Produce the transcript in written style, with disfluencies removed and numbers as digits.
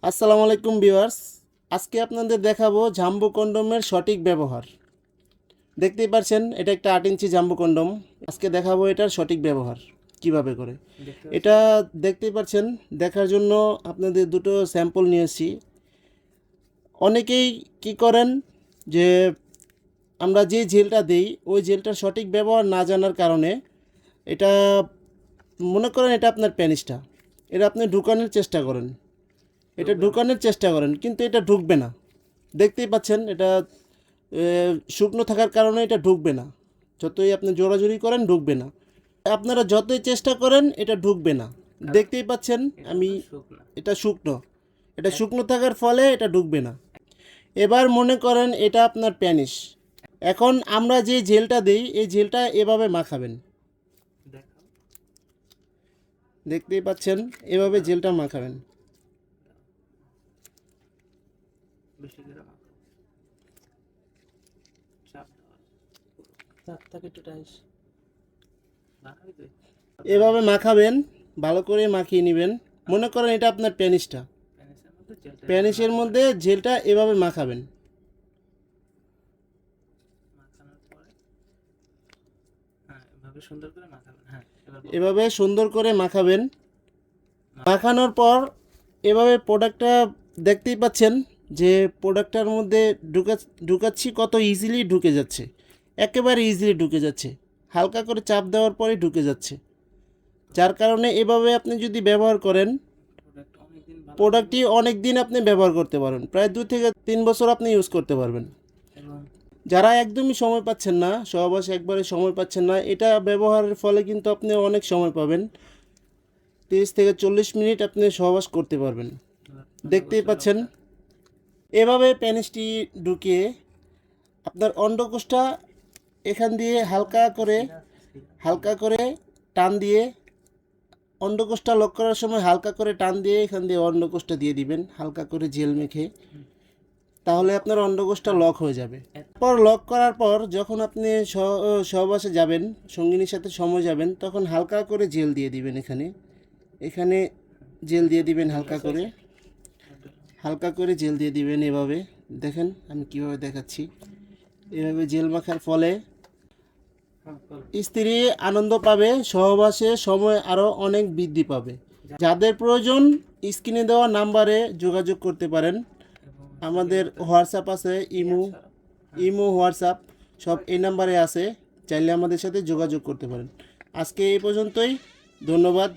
আসসালামু আলাইকুম ভিউয়ার্স, আজকে আপনাদের দেখাবো জাম্বো কন্ডোমের সঠিক ব্যবহার। দেখতেই পাচ্ছেন এটা একটা 8 ইঞ্চি জাম্বো কন্ডোম। আজকে দেখাবো এটার সঠিক ব্যবহার কিভাবে করে। এটা দেখতেই পাচ্ছেন, দেখার জন্য আপনাদের দুটো স্যাম্পল নিয়েছি। অনেকেই কি করেন যে আমরা যে জেলটা দিই ওই জেলটার সঠিক ব্যবহার না জানার কারণে এটা মনে করেন এটা আপনার প্যানিসটা, এটা আপনি ঢুকানোর চেষ্টা করেন, কিন্তু এটা ঢুকবে না। দেখতেই পাচ্ছেন এটা শুকনো থাকার কারণে এটা ঢুকবে না। যতই আপনি জোরাজুরি করেন ঢুকবে না, আপনারা যতই চেষ্টা করেন এটা ঢুকবে না। দেখতেই পাচ্ছেন আমি এটা শুকনো, এটা শুকনো থাকার ফলে এটা ঢুকবে না। এবার মনে করেন এটা আপনার প্যানিস। এখন আমরা যে জেলটা দিই এই জেলটা এভাবে মাখাবেন। দেখতেই পাচ্ছেন এভাবে জেলটা মাখাবেন। এভাবে মাখাবেন, ভালো করে মাখিয়ে নেবেন। মনে করেন এটা আপনার প্যানিসটা, প্যানিসের মধ্যে জেলটা এভাবে মাখাবেন। এভাবে সুন্দর করে মাখাবেন। মাখানোর পর এভাবে প্রোডাক্টটা দেখতেই পাচ্ছেন যে প্রোডাক্টটার মধ্যে ঢুকাচ্ছি কত ইজিলি ঢুকে যাচ্ছে, একেবারে ইজিলি ঢুকে যাচ্ছে। হালকা করে চাপ দেওয়ার পরে ঢুকে যাচ্ছে, যার কারণে এভাবে আপনি যদি ব্যবহার করেন প্রোডাক্টটি অনেক দিন আপনি ব্যবহার করতে পারবেন, প্রায় 2 থেকে 3 বছর আপনি ইউজ করতে পারবেন। যারা একদমই সময় পাচ্ছেন না, সহবাসে একবারে সময় পাচ্ছেন না, এটা ব্যবহারের ফলে কিন্তু আপনি অনেক সময় পাবেন। 30 থেকে 40 মিনিট আপনি সহবাস করতে পারবেন। দেখতেই পাচ্ছেন এভাবে প্যানিসটি ঢুকিয়ে আপনার অন্ডকোষটা এখান দিয়ে হালকা করে টান দিয়ে, অন্ডকোষটা লক করার সময় হালকা করে টান দিয়ে এখান দিয়ে অন্ডকোষটা দিয়ে দিবেন, হালকা করে জেল মেখে। তাহলে আপনার অন্ডকোষটা লক হয়ে যাবে। পর লক করার পর যখন আপনি সহবাসে যাবেন, সঙ্গিনীর সাথে সময় যাবেন, তখন হালকা করে জেল দিয়ে দিবেন। এখানে জেল দিয়ে দিবেন, হালকা করে জেল দিয়ে দিবেন। এভাবে দেখেন আমি কিভাবে দেখাচ্ছি। এভাবে জেল মাখার ফলে স্ত্রী আনন্দ পাবে, সহবাসে সময় আরও অনেক বৃদ্ধি পাবে। যাদের প্রয়োজন স্ক্রিনে দেওয়া নাম্বারে যোগাযোগ করতে পারেন। আমাদের হোয়াটসঅ্যাপ আছে, ইমো হোয়াটসঅ্যাপ সব এই নাম্বারে আছে, চাইলে আমাদের সাথে যোগাযোগ করতে পারেন। আজকে এই পর্যন্তই, ধন্যবাদ।